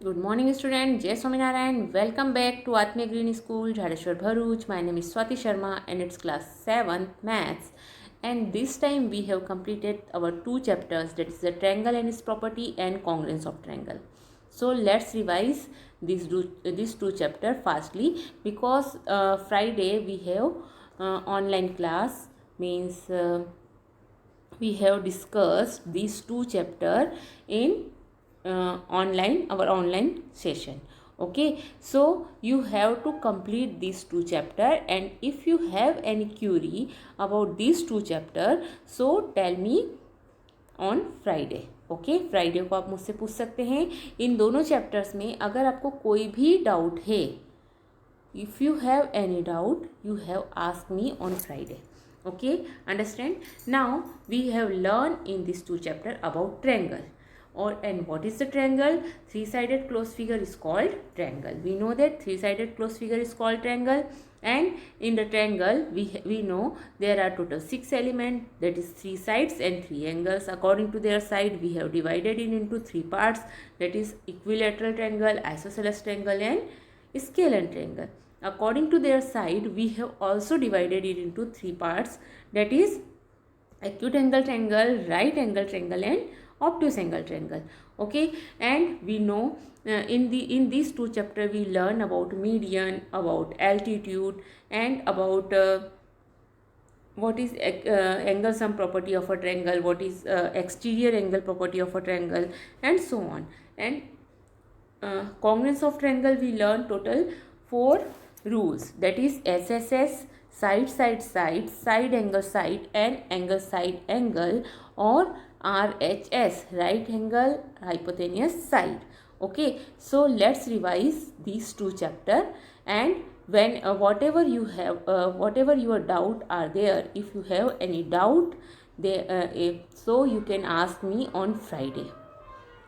Good morning, student. Jai Swaminarayan. Welcome back to Atmiya Green School, Jadeshwar Bharuch. My name is Swati Sharma and it's class 7th Maths. And this time we have completed our two chapters, that is the triangle and its property and congruence of triangle. So let's revise these two chapters fastly because Friday we have online class, means we have discussed these two chapter in our online session. Okay, so you have to complete these two chapter, and if you have any query about these two chapter, so tell me on Friday. Okay, Friday को आप मुझसे पूछ सकते हैं. इन दोनों chapters में अगर आपको कोई भी डाउट है, if you have any doubt, you have asked me on Friday. Okay, understand? Now we have learned in these two chapter about triangle. And what is the triangle? Three-sided closed figure is called triangle. We know that three-sided closed figure is called triangle, and in the triangle we know there are total 6 elements, that is 3 sides and 3 angles. According to their side, we have divided it into 3 parts, that is equilateral triangle, isosceles triangle and scale triangle. According to their side, we have also divided it into 3 parts, that is acute angle triangle, right angle triangle and obtuse angle triangle. Okay, and we know in these two chapter we learn about median, about altitude, and about what is angle sum property of a triangle, what is exterior angle property of a triangle, and so on. And congruence of triangle we learn total 4 rules, that is SSS, side angle side and angle side angle, or RHS, right angle hypotenuse side. Okay, so let's revise these two chapter, and when whatever you have whatever your doubt are there, if you have any doubt so you can ask me on Friday.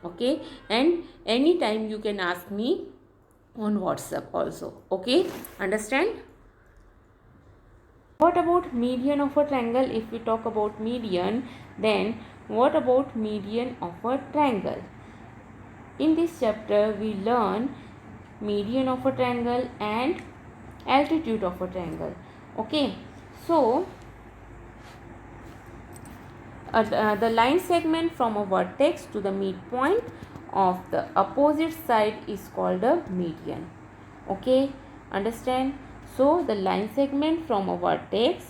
Okay, and anytime you can ask me on WhatsApp also. Okay, understand? What about median of a triangle? If we talk about median, then what about median of a triangle? In this chapter we learn median of a triangle and altitude of a triangle. Okay, so the line segment from a vertex to the midpoint of the opposite side is called a median. Okay, understand? So the line segment from a vertex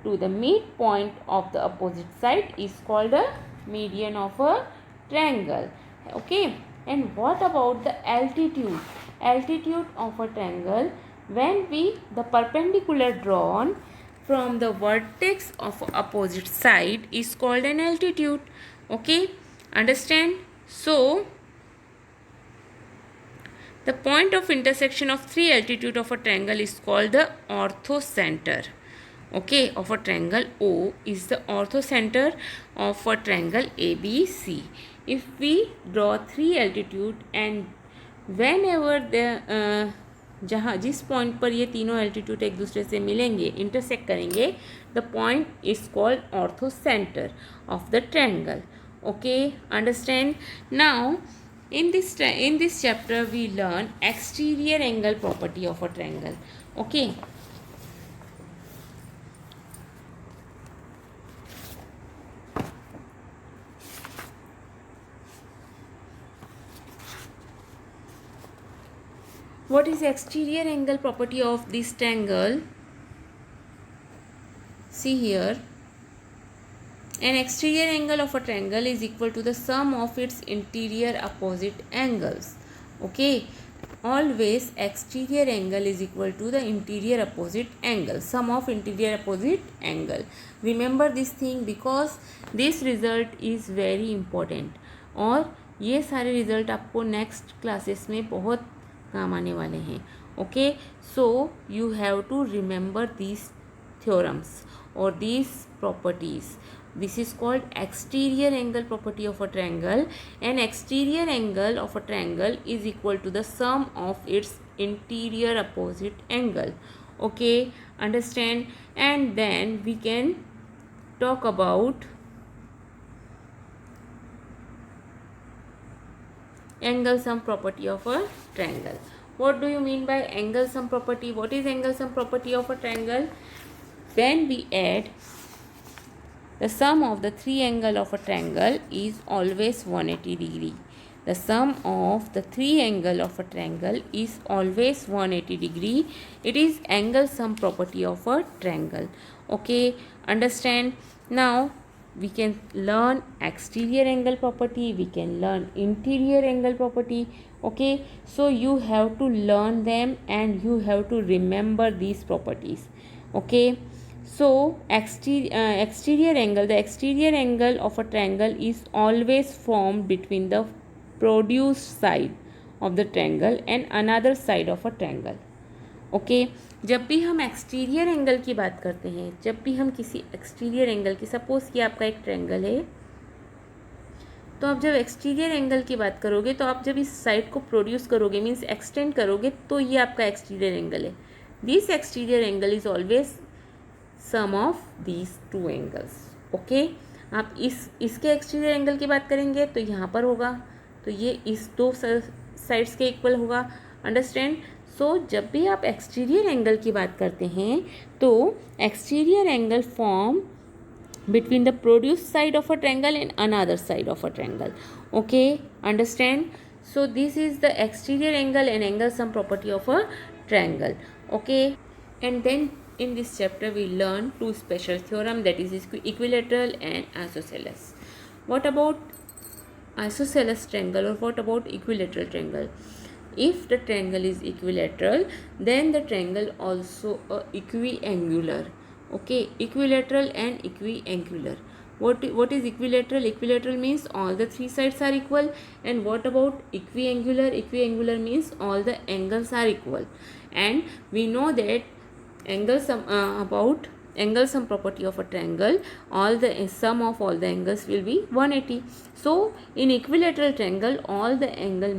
to the midpoint of the opposite side is called a median of a triangle. Okay, and what about the altitude? Altitude of a triangle, when the perpendicular drawn from the vertex of opposite side is called an altitude. Okay, understand? So the point of intersection of 3 altitude of a triangle is called the orthocenter. Okay, of a triangle. O is the orthocenter of a triangle ABC. If we draw 3 altitude, and whenever the जहाँ जिस point पर ये तीनों altitude एक दूसरे से मिलेंगे, intersect करेंगे, the point is called ortho centre of the triangle. Okay, understand? Now in this chapter we learn exterior angle property of a triangle. Okay, what is exterior angle property of this triangle? See here, an exterior angle of a triangle is equal to the sum of its interior opposite angles. Okay, always exterior angle is equal to the interior opposite angle, sum of interior opposite angle. Remember this thing because this result is very important, और ये सारे result आपको next classes में बहुत काम आने वाले हैं. Okay, so you have to remember these theorems or these properties. This is called exterior angle property of a triangle. An exterior angle of a triangle is equal to the sum of its interior opposite angle. Okay, understand? And then we can talk about angle sum property of a triangle. What do you mean by angle sum property? What is angle sum property of a triangle? When we add the sum of the three angle of a triangle is always 180 degree. The sum of the three angle of a triangle is always 180 degree. It is angle sum property of a triangle. Okay, understand? Now we can learn exterior angle property, we can learn interior angle property. Okay, so you have to learn them and you have to remember these properties. Okay, so exterior angle, the exterior angle of a triangle is always formed between the produced side of the triangle and another side of a triangle. Okay जब भी हम exterior angle की बात करते हैं, जब भी हम किसी एक्सटीरियर एंगल की, सपोज कि आपका एक ट्रायंगल है, तो आप जब एक्सटीरियर एंगल की बात करोगे तो आप जब इस साइड को प्रोड्यूस करोगे, मीन्स एक्सटेंड करोगे, तो ये आपका एक्सटीरियर एंगल है. This exterior angle is always sum of these two angles. Okay, आप इसके एक्सटीरियर एंगल की बात करेंगे तो यहाँ पर होगा, तो ये इस दो साइड्स के इक्वल होगा. अंडरस्टैंड? सो जब भी आप एक्सटीरियर एंगल की बात करते हैं तो exterior angle form between the produced side of a triangle and another side of a triangle. Okay, understand? So this is the exterior angle and angle sum property of a triangle. Okay, and then in this chapter we learn two special theorem, that is equilateral and isosceles. What about isosceles triangle or what about equilateral triangle? If the triangle is equilateral, then the triangle also equiangular. Okay, equilateral and equiangular. What is equilateral? Equilateral means all the three sides are equal. And what about equiangular? Equiangular means all the angles are equal. And we know that angle sum about angle sum property of a triangle, all the sum of all the angles will be 180. So in equilateral triangle, all the angle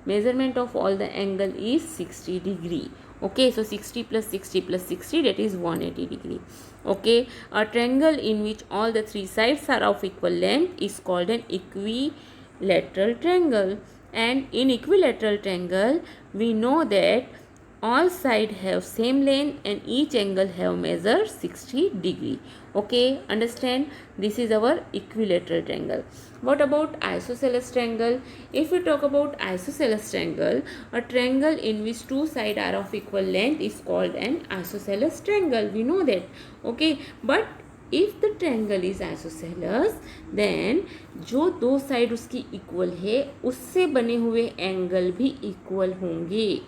measurement of all the angle is 60 degree. Okay, so 60 plus 60 plus 60, that is 180 degree. Okay, a triangle in which all the three sides are of equal length is called an equilateral triangle. And in equilateral triangle, we know that all sides have same length and each angle have measured 60 degree. Okay, understand? This is our equilateral triangle. What about isosceles triangle? If we talk about isosceles triangle, a triangle in which two sides are of equal length is called an isosceles triangle. We know that. Okay, but if the triangle is isosceles, then जो दो side उसकी equal है उससे बने हुए angle भी equal होंगे.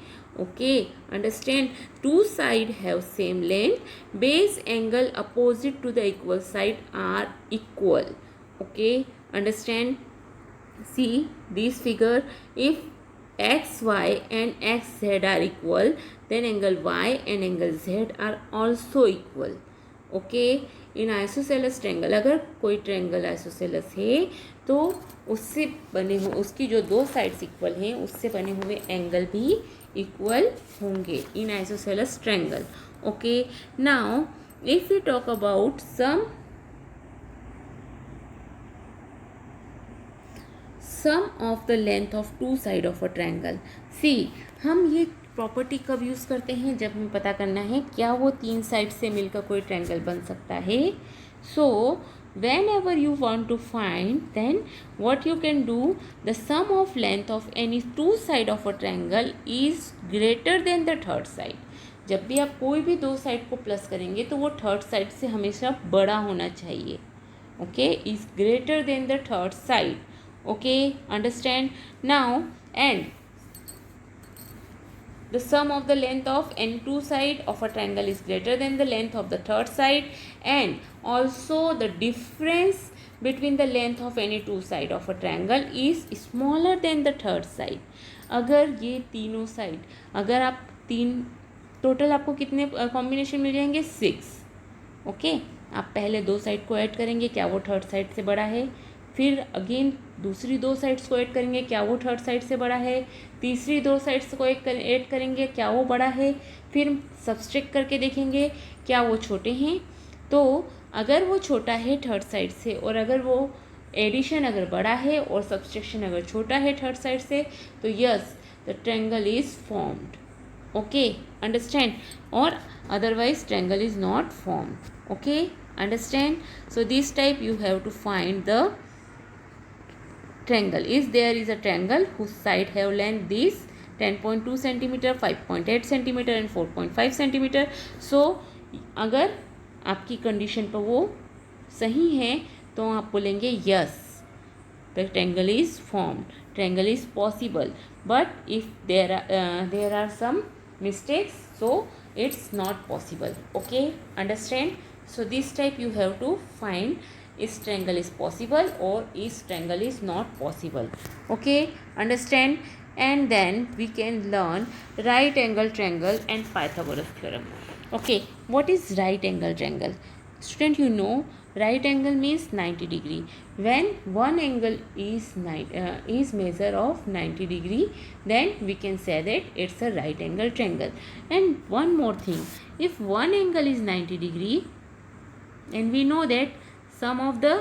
Okay, understand? Two sides have same length. Base angle opposite to the equal side are equal. Okay, understand? See this figure. If xy and xz are equal, then angle y and angle z are also equal. Okay, in isosceles triangle, अगर कोई triangle isosceles है तो उससे बने हुए, उसकी जो दो साइड्स इक्वल हैं उससे बने हुए एंगल भी इक्वल होंगे in isosceles triangle. Okay, now if we talk about sum of the length of two side of a triangle. See, हम ये प्रॉपर्टी कब यूज़ करते हैं? जब हमें पता करना है क्या वो तीन साइड से मिलकर कोई ट्रायंगल बन सकता है. सो whenever you want to find, then what you can do, the sum of length of any two side of a triangle is greater than the third side. जब भी आप कोई भी दो साइड को प्लस करेंगे तो वो थर्ड साइड से हमेशा बड़ा होना चाहिए. Okay, is greater than the third side. Okay, understand now? And the sum of the length of any two side of a triangle is greater than the length of the third side, and also the difference between the length of any two side of a triangle is smaller than the third side. अगर ये तीनों side, अगर आप तीन total आपको कितने combination मिल जाएंगे? 6. Okay, आप पहले दो साइड को ऐड करेंगे, क्या वो थर्ड साइड से बड़ा है? फिर अगेन दूसरी दो साइड्स को ऐड करेंगे, क्या वो थर्ड साइड से बड़ा है? तीसरी दो साइड्स को ऐड करेंगे, क्या वो बड़ा है? फिर सब्सट्रैक्ट करके देखेंगे क्या वो छोटे हैं. तो अगर वो छोटा है थर्ड साइड से और अगर वो एडिशन अगर बड़ा है और सब्सट्रैक्शन अगर छोटा है थर्ड साइड से, तो yes the triangle is formed. Okay, understand. और otherwise triangle is not formed. Okay, understand. So this type you have to find the triangle. Is there is a triangle whose side have length this 10.2 centimeter, 5.8 centimeter and 4.5 centimeter. So अगर आपकी condition पर वो सही है तो आप बोलेंगे yes the triangle is formed, triangle is possible. But if there are some mistakes, so it's not possible. Okay, understand. So this type you have to find is triangle is possible or is triangle is not possible. Okay, understand. And then we can learn right angle triangle and Pythagoras theorem. Okay, what is right angle triangle? Student, you know right angle means 90 degree. When one angle is measure of 90 degree, then we can say that it's a right angle triangle. And one more thing, if one angle is 90 degree and we know that sum of the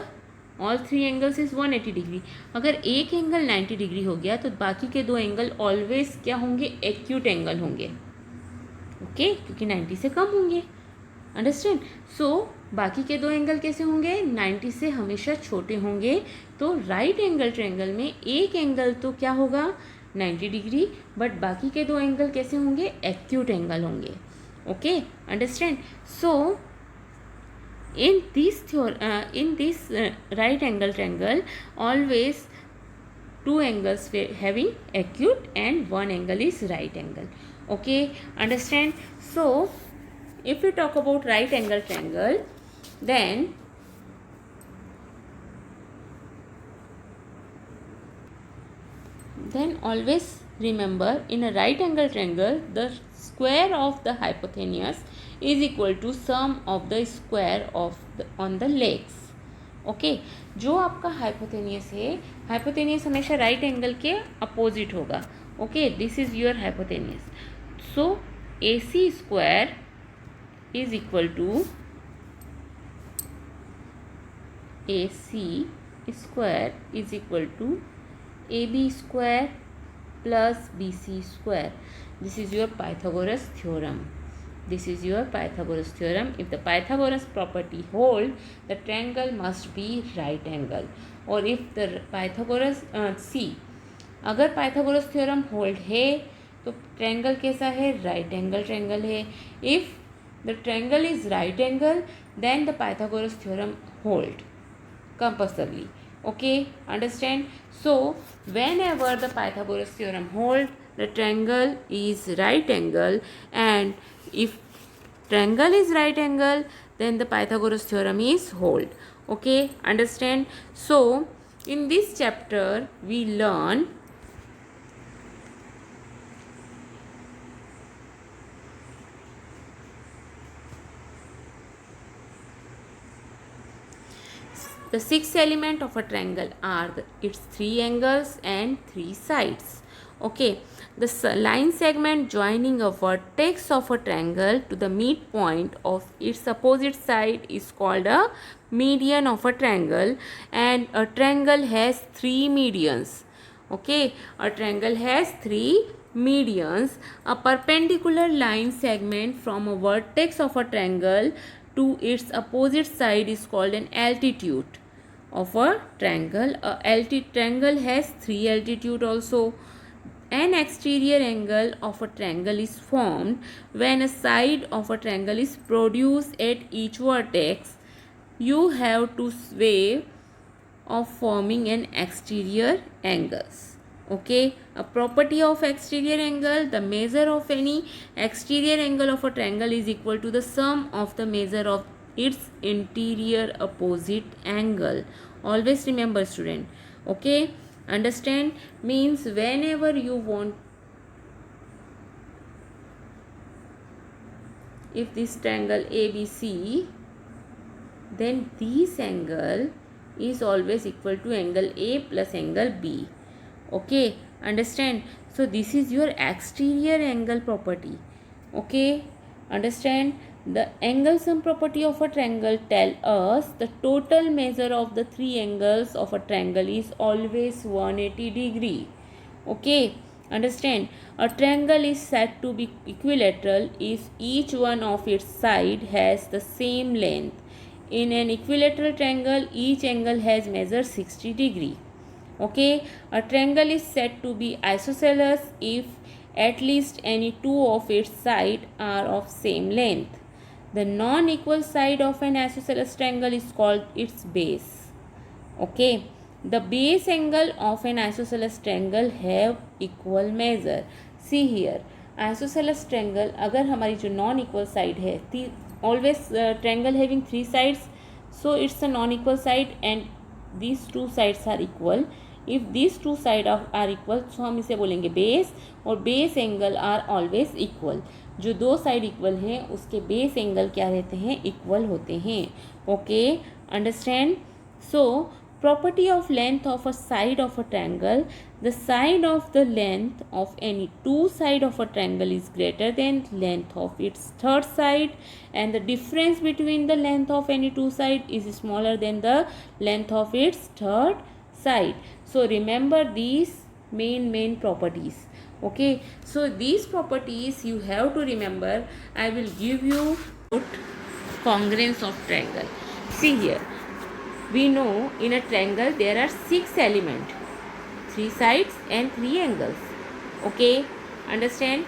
all three angles is 180 degree. अगर एक angle 90 degree हो गया तो बाकी के दो angle always क्या होंगे, एक्यूट एंगल होंगे. ओके, क्योंकि 90 से कम होंगे. अंडरस्टैंड. सो बाकी के दो एंगल कैसे होंगे, 90 से हमेशा छोटे होंगे. तो राइट एंगल ट्रायंगल में एक एंगल तो क्या होगा 90 डिग्री, बट बाकी के दो एंगल कैसे होंगे, एक्यूट एंगल होंगे. Okay, understand. So in this right angle triangle always two angles having acute and one angle is right angle. Okay, understand. So if we talk about right angle triangle, then always remember in a right angle triangle the square of the hypotenuse is equal to sum of the square of on the legs. Okay, जो आपका hypotenuse है, hypotenuse हमेशा right angle के opposite होगा. Okay, this is your hypotenuse. So A C square is equal to A C square is equal to A B square plus B C square. This is your Pythagoras theorem. This is your Pythagoras theorem. If the Pythagoras property hold, the triangle must be right angle. Or if the Pythagoras अगर Pythagoras theorem hold है तो triangle कैसा है, right angle triangle है. If the triangle is right angle then the Pythagoras theorem hold compulsorily. Okay, understand. So whenever the Pythagoras theorem hold, the triangle is right angle, and if triangle is right angle then the Pythagoras theorem is hold. Okay, understand. So in this chapter we learn the six elements of a triangle are its three angles and three sides. Okay, the line segment joining a vertex of a triangle to the midpoint of its opposite side is called a median of a triangle, and a triangle has three medians. Okay, a triangle has three medians. A perpendicular line segment from a vertex of a triangle to its opposite side is called an altitude of a triangle. A triangle has three altitude also. An exterior angle of a triangle is formed when a side of a triangle is produced at each vertex. You have to way of forming an exterior angles. Okay, a property of exterior angle, the measure of any exterior angle of a triangle is equal to the sum of the measure of its interior opposite angle. Always remember, student. Okay, understand. Means whenever you want, if this triangle ABC, then this angle is always equal to angle A plus angle B. Okay, understand. So this is your exterior angle property. Okay, understand. The angle sum property of a triangle tell us the total measure of the three angles of a triangle is always 180 degree. Okay, understand? A triangle is said to be equilateral if each one of its side has the same length. In an equilateral triangle, each angle has measured 60 degree. Okay, a triangle is said to be isosceles if at least any two of its sides are of same length. The non-equal side of an isosceles triangle is called its base. Okay, the base angle of an isosceles triangle have equal measure. See here, isosceles triangle अगर हमारी जो non equal side है, always triangle having three sides, so it's a non equal side and these two sides are equal. If these two sides are equal, so हम इसे बोलेंगे base, और base angle are always equal. जो दो side equal हैं उसके base angle क्या रहते हैं, इक्वल होते हैं. Okay, understand. So property of length of a side of a triangle, the side of the length of any two side of a triangle is greater than length of its third side, and the difference between the length of any two side is smaller than the length of its third side. So remember these main properties. Okay, so these properties you have to remember. I will give you congruence of triangle. See here, we know in a triangle there are 6 elements, 3 sides and 3 angles. Okay, understand?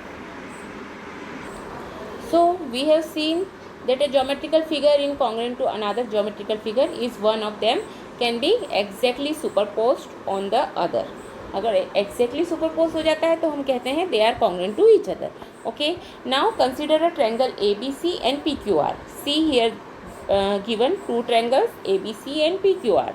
So we have seen that a geometrical figure incongruent to another geometrical figure is one of them can be exactly superposed on the other. अगर exactly superposed हो जाता है तो हम कहते हैं they are congruent to each other. Okay, now consider a triangle ABC and PQR. See here, given two triangles ABC and PQR.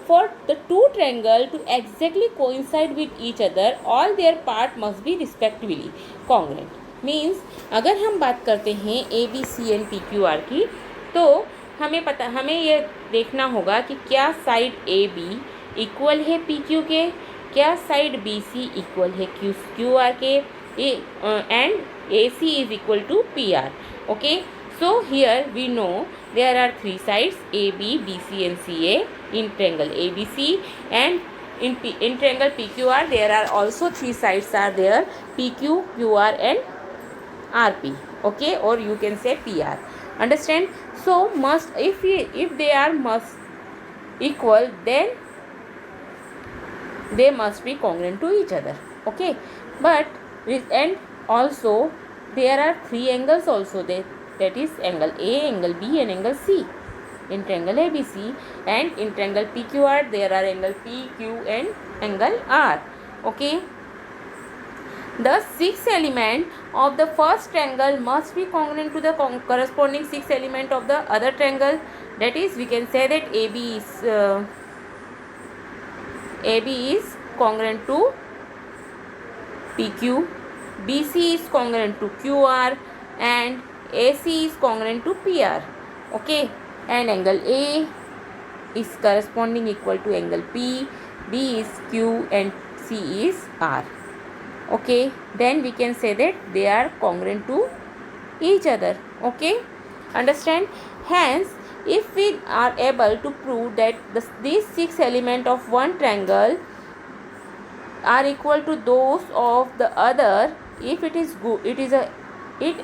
For the two triangles to exactly coincide with each other, all their part must be respectively congruent. Means अगर हम बात करते हैं ABC and PQR की, तो हमें ये देखना होगा कि क्या साइड AB इक्वल है PQ के, क्या साइड BC इक्वल है QR के, and AC is equal to PR. Okay, so here we know there are three sides AB, BC and CA in triangle ABC, and in triangle PQR there are also three sides are there, PQ, QR and RP. Okay, or you can say PR. Understand? So must if they are must equal, then they must be congruent to each other. Okay, but and also there are three angles also there, that is angle A, angle B and angle C in triangle ABC, and in triangle PQR there are angle P, Q and angle R. Okay, the sixth element of the first triangle must be congruent to the corresponding sixth element of the other triangle. That is, we can say that AB is congruent to PQ, BC is congruent to QR and AC is congruent to PR. Okay, and angle A is corresponding equal to angle P, B is Q and C is R. Okay, then we can say that they are congruent to each other. Okay, understand? Hence, if we are able to prove that these six elements of one triangle are equal to those of the other, if it is good, it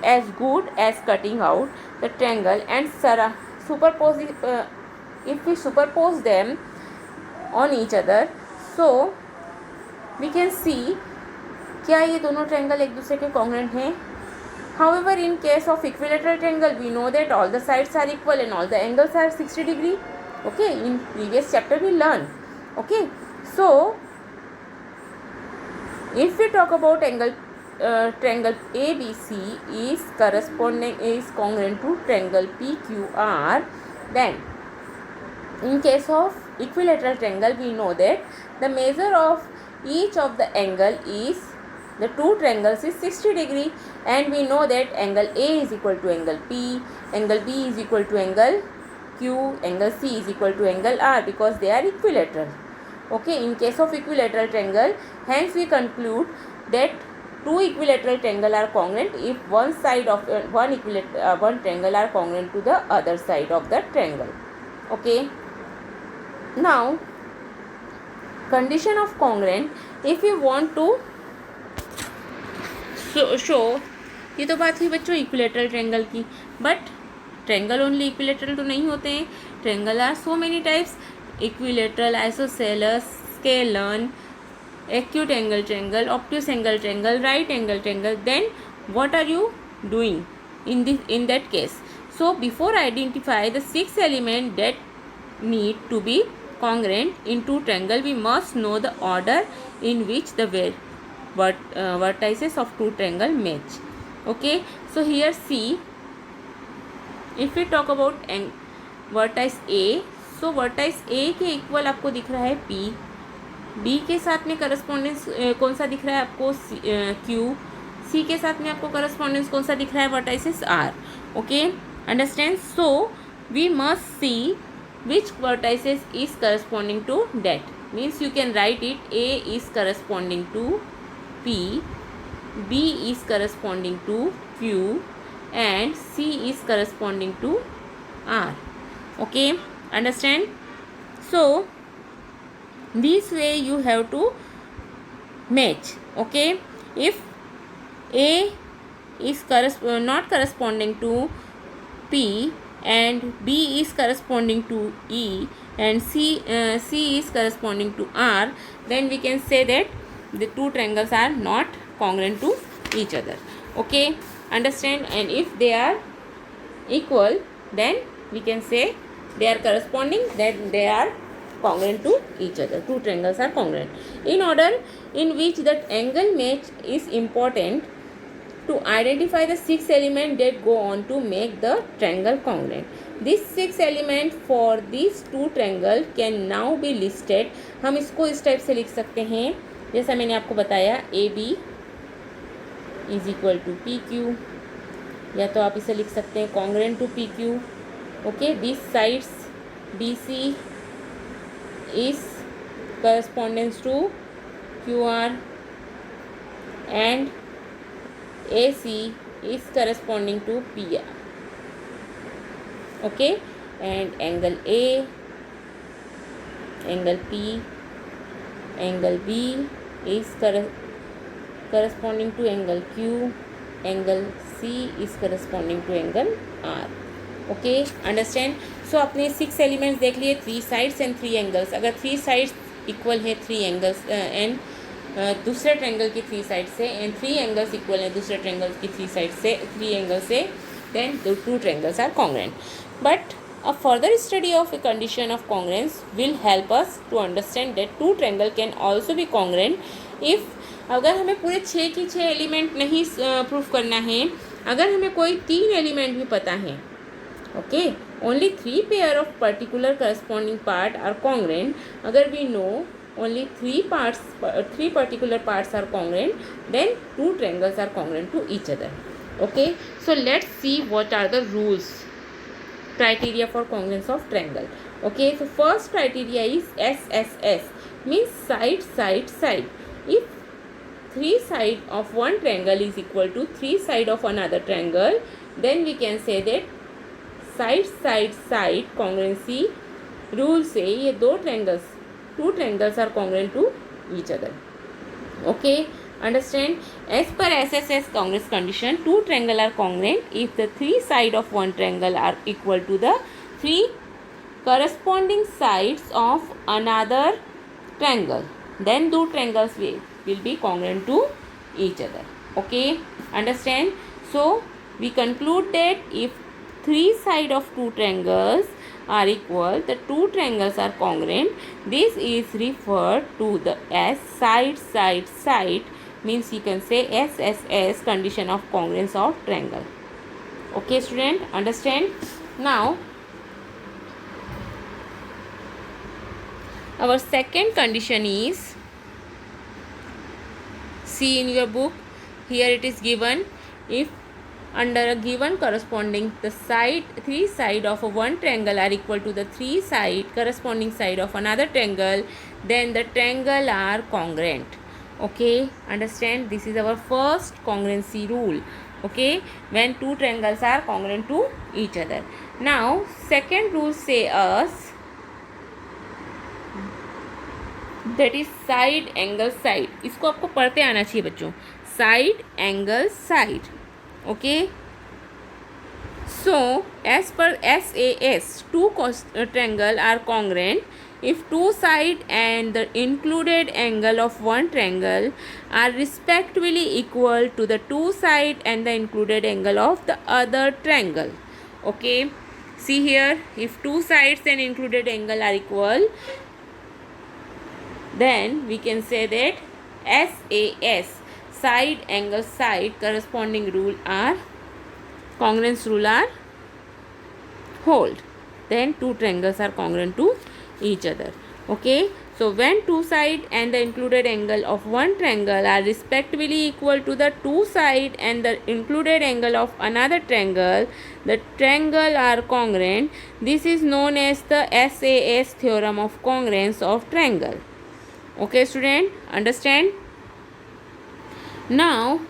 as good as cutting out the triangle and superpose if we superpose them on each other, so we can see क्या ये दोनों triangle एक दूसरे के congruent हैं. However, in case of equilateral triangle, we know that all the sides are equal and all the angles are 60 degree. Okay, in previous chapter we learned. Okay, so if we talk about triangle ABC is congruent to triangle PQR, then in case of equilateral triangle we know that the measure of each of the angle is the two triangles is 60 degree, and we know that angle A is equal to angle P, angle B is equal to angle Q, angle C is equal to angle R because they are equilateral. Okay, in case of equilateral triangle, hence we conclude that two equilateral triangle are congruent if one side of one triangle are congruent to the other side of the triangle. Okay, now condition of congruent, if you want to show, ये तो बात हुई बच्चों equilateral triangle की, but triangle only equilateral तो नहीं होते हैं. Triangle are so many types, equilateral, isosceles, scalene, acute angle triangle, obtuse angle triangle, right angle triangle. Then what are you doing in that case? So before identify the 6 element that need to be congruent in two triangle, we must know the order in which the vertices of two triangle match. Okay, so here see, if we talk about vertex A, so vertex A के equal आपको दिख रहा है P, B के साथ में correspondence कौन सा दिख रहा है आपको Q, C के साथ में आपको करस्पॉन्डेंस कौन सा दिख रहा है vertices R. Okay, understand. So we must see which vertices is corresponding to that. Means you can write it, A is corresponding to P, B is corresponding to Q, and C is corresponding to R. Okay, understand. So this way you have to match. Okay, if A is not corresponding to P and B is corresponding to E and C is corresponding to R, then we can say that the two triangles are not congruent to each other. Okay, understand. And if they are equal, then we can say they are corresponding, then they are congruent to each other. Two triangles are congruent. In order in which that angle match is important to identify the 6 element that go on to make the triangle congruent. These 6 element for these two triangle can now be listed. हम इसको इस type से लिख सकते हैं जैसा मैंने आपको बताया, AB is equal to PQ, या तो आप इसे लिख सकते हैं congruent to PQ. Okay, these sides BC is correspondence to QR and AC is corresponding to PR. Okay, and angle A, angle P, angle B is corresponding to angle Q, angle C is corresponding to angle R. Okay, understand. So अपने 6 elements देख लिए, 3 sides and 3 angles. अगर 3 sides equal है 3 angles and दूसरे triangle की 3 side से, and 3 angles equal है दूसरे ट्रायंगल की 3 साइड से, 3 एंगल से, then the two triangles are congruent. But a further study of a condition of congruence will help us to understand that two triangle can also be congruent if, अगर हमें पूरे 6 की 6 element नहीं proof करना है, अगर हमें कोई 3 एलिमेंट भी पता है, okay, only 3 pair of particular corresponding part are congruent. अगर we know only 3 particular parts are congruent, then two triangles are congruent to each other. Okay, so let's see what are the rules, criteria for congruence of triangle. Okay, so first criteria is SSS, means side side side. If 3 side of one triangle is equal to 3 side of another triangle, then we can say that side side side congruency rule से ये two triangles are congruent to each other. Okay, understand. As per SSS congruence condition, two triangle are congruent if the 3 side of one triangle are equal to the 3 corresponding sides of another triangle, then two triangles will be congruent to each other. Okay, understand. So we conclude that if 3 sides of two triangles are equal, the two triangles are congruent. This is referred to the as side side side, means you can say SSS, condition of congruence of triangle. Okay student, understand. Now our second condition is, see in your book, here it is given, if under a given corresponding the 3 side of one triangle are equal to the 3 corresponding side of another triangle, then the triangle are congruent. Okay, understand, this is our first congruency rule. Okay, when two triangles are congruent to each other. Now second rule say us that is side angle side. इसको आपको पढ़ते आना चाहिए बच्चों, side angle side. Okay, so as per SAS, two triangle are congruent if two side and the included angle of one triangle are respectively equal to the two side and the included angle of the other triangle. Okay, see here, if two sides and included angle are equal, then we can say that SAS, side angle side, corresponding rule are congruence rule are hold, then two triangles are congruent to each other. Okay, so when two side and the included angle of one triangle are respectively equal to the two side and the included angle of another triangle, the triangle are congruent. This is known as the SAS theorem of congruence of triangle. Okay student, understand? Now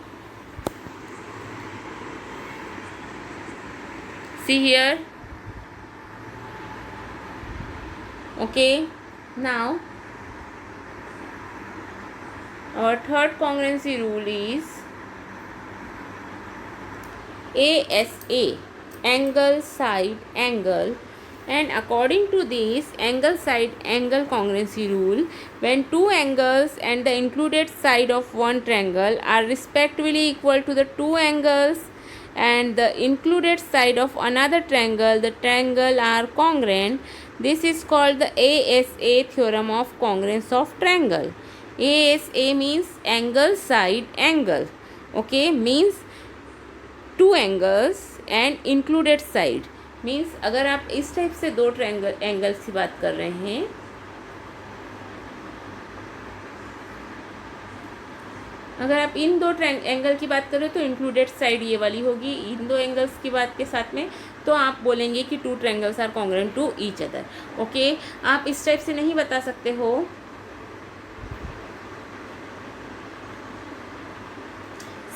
see here. Okay, now our third congruency rule is ASA, angle side angle. And according to this angle side angle congruency rule, when two angles and the included side of one triangle are respectively equal to the two angles and the included side of another triangle, the triangle are congruent. This is called the ASA theorem of congruence of triangle. ASA means angle side angle. Okay, means two angles and included side. Means अगर आप इस type से दो angles की बात कर रहे हैं, अगर आप इन दो एंगल की बात करें तो इंक्लूडेड साइड ये वाली होगी इन दो एंगल्स की बात के साथ में, तो आप बोलेंगे कि two triangles are congruent to each other. Okay, आप इस टाइप से नहीं बता सकते हो.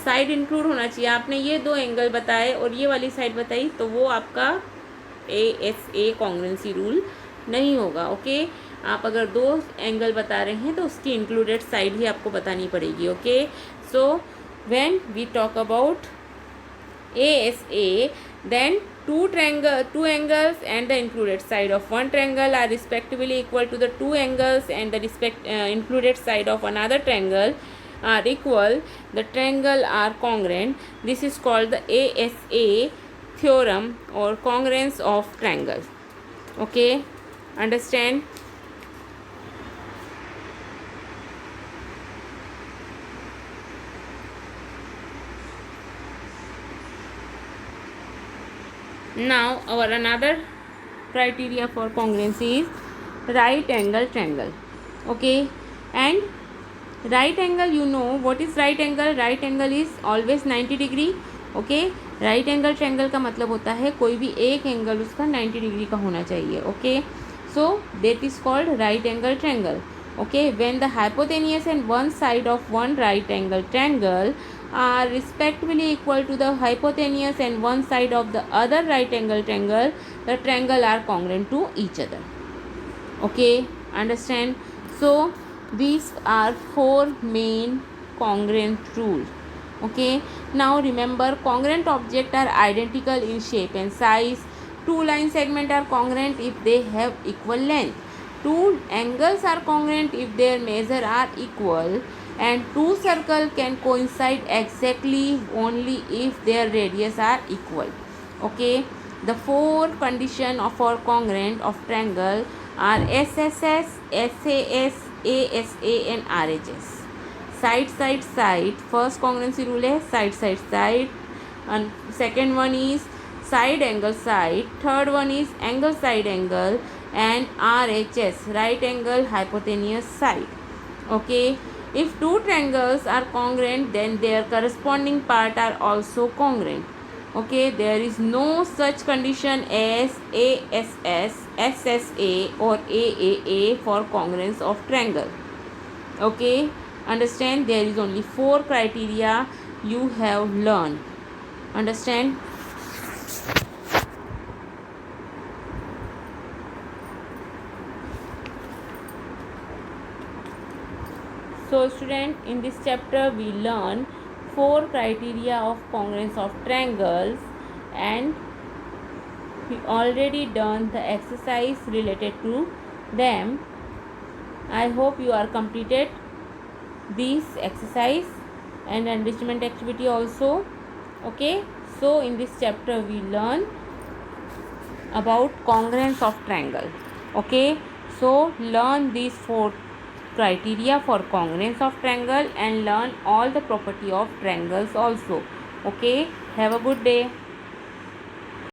साइड इंक्लूड होना चाहिए. आपने ये दो एंगल बताए और ये वाली साइड बताई, तो वो आपका ASA कॉन्ग्रुएंसी रूल नहीं होगा. ओके, आप अगर दो एंगल बता रहे हैं तो उसकी इंक्लूडेड साइड ही आपको बतानी पड़ेगी. Okay, so when we talk about ASA, then two angles and the included side of one triangle are respectively equal to the two angles and the included side of another triangle are equal. The triangle are congruent. This is called the ASA theorem or congruence of triangle. Okay, understand? Now our another criteria for congruency is right angle triangle. Okay, and right angle, you know what is right angle? Right angle is always 90 degree. Okay, right angle triangle का मतलब होता है कोई भी एक angle उसका 90 degree का होना चाहिए. Okay, so that is called right angle triangle. Okay, when the hypotenuse and one side of one right angle triangle are respectively equal to the hypotenuse and one side of the other right angle triangle, the triangle are congruent to each other. Okay, understand? So these are four main congruent rules. Okay, now remember, congruent objects are identical in shape and size. Two line segments are congruent if they have equal length. Two angles are congruent if their measures are equal, and two circles can coincide exactly only if their radius are equal. Okay, the four conditions for congruent of triangle are SSS, SAS, ASA and RHS. Side side side, first congruency rule है side side side, and second one is side angle side, third one is angle side angle, and RHS, right angle hypotenuse side. Okay, if two triangles are congruent, then their corresponding part are also congruent. Okay, there is no such condition as ASS, SSA or AAA for congruence of triangle. Okay, Understand, there is only 4 criteria you have learned. Understand? So student, in this chapter we learn 4 criteria of congruence of triangles, and we already done the exercise related to them. I hope you are completed this exercise and enrichment activity also. Okay, so in this chapter we learn about congruence of triangle. Okay, so learn these 4 criteria for congruence of triangle and learn all the property of triangles also. Okay, have a good day.